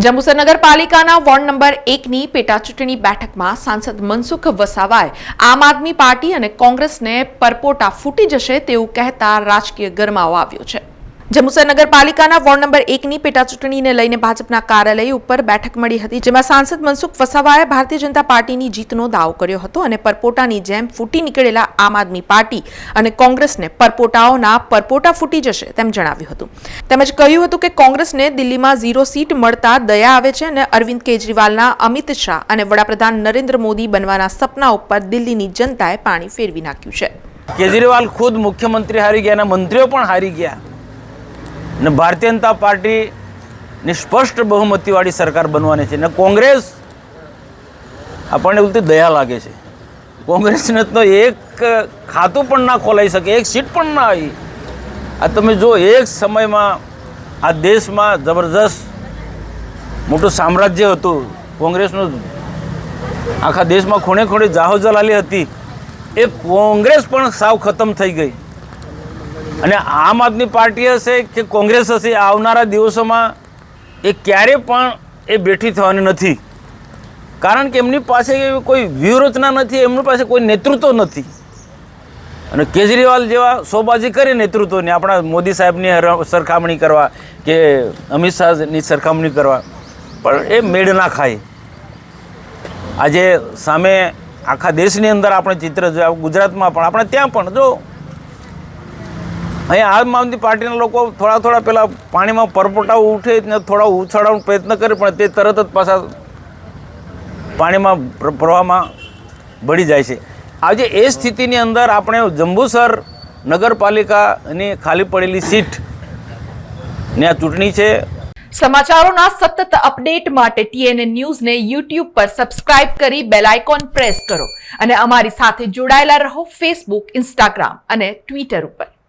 જંબુસર નગરપાલિકાના ward number 1ની પેટા ચૂંટણી બેઠકમાં સાંસદ મનસુખ વસાવાએ આમ આદમી પાર્ટી અને કોંગ્રેસને પરપોટા ફૂટી જશે તેવું કહેતા રાજકીય ગરમાવો આવ્યો છે। જંબુસર નગરપાલિકાના વોર્ડ નંબર 1ની પેટા ચૂંટણીને લઈને ભાજપના કાર્યાલય ઉપર બેઠક મળી હતી, જેમાં સાંસદ મનસુખ વસાવાએ ભારતીય જનતા પાર્ટીની જીતનો દાવો કર્યો હતો અને પરપોટાની જેમ ફૂટી નીકળેલા આમ આદમી પાર્ટી અને કોંગ્રેસને પરપોટાઓના પરપોટા ફૂટી જશે તેમ જણાવ્યું હતું। તેમજ કહ્યું હતું કે કોંગ્રેસને દિલ્હીમાં 0 સીટ મળતા દયા આવે છે અને અરવિંદ કેજરીવાલના અમિત શાહ અને વડાપ્રધાન નરેન્દ્ર મોદી બનવાના સપના ઉપર દિલ્હીની જનતાએ પાણી ફેરવી નાખ્યું છે। કેજરીવાલ ખુદ મુખ્યમંત્રી હારી ગયા અને મંત્રીઓ પણ હારી ગયા ને ભારતીય જનતા પાર્ટીની સ્પષ્ટ બહુમતીવાળી સરકાર બનવાની છે ને કોંગ્રેસ આપણને ઉલટી દયા લાગે છે। કોંગ્રેસને તો એક ખાતું પણ ના ખોલાઈ શકે, એક સીટ પણ ના આવી। આ તમે જો એક સમયમાં આ દેશમાં જબરજસ્ત મોટું સામ્રાજ્ય હતું, કોંગ્રેસનું આખા દેશમાં ખૂણે ખૂણે જાહો જલાલી હતી, એ કોંગ્રેસ પણ સાવ ખતમ થઈ ગઈ। અને આમ આદમી પાર્ટી હશે કે કોંગ્રેસ હશે, આવનારા દિવસોમાં એ ક્યારે પણ એ બેઠી થવાની નથી, કારણ કે એમની પાસે કોઈ વ્યૂહરચના નથી, એમની પાસે કોઈ નેતૃત્વ નથી। અને કેજરીવાલ જેવા શોબાજી કરે નેતૃત્વની, આપણા મોદી સાહેબની સરખામણી કરવા કે અમિત શાહની સરખામણી કરવા, પણ એ મેળ ના ખાય। આજે સામે આખા દેશની અંદર આપણે ચિત્ર જોયા, ગુજરાતમાં પણ આપણે ત્યાં પણ જો અહીંયા આમ આદમી પાર્ટીના લોકો થોડા પહેલાં પાણીમાં પરપોટા ઉઠે ને થોડા ઉછાળવાનો પ્રયત્ન કરે, પણ તે તરત જ પાછા પાણીમાં પ્રવાહમાં ભળી જાય છે। આજે એ સ્થિતિની અંદર આપણે જંબુસર નગરપાલિકાની ખાલી પડેલી સીટની આ ચૂંટણી છે। સમાચારોના સતત અપડેટ માટે TNN ન્યૂઝને YouTube પર સબસ્ક્રાઇબ કરી બેલ આઇકોન પ્રેસ કરો અને અમારી સાથે જોડાયેલા રહો Facebook, Instagram અને Twitter ઉપર।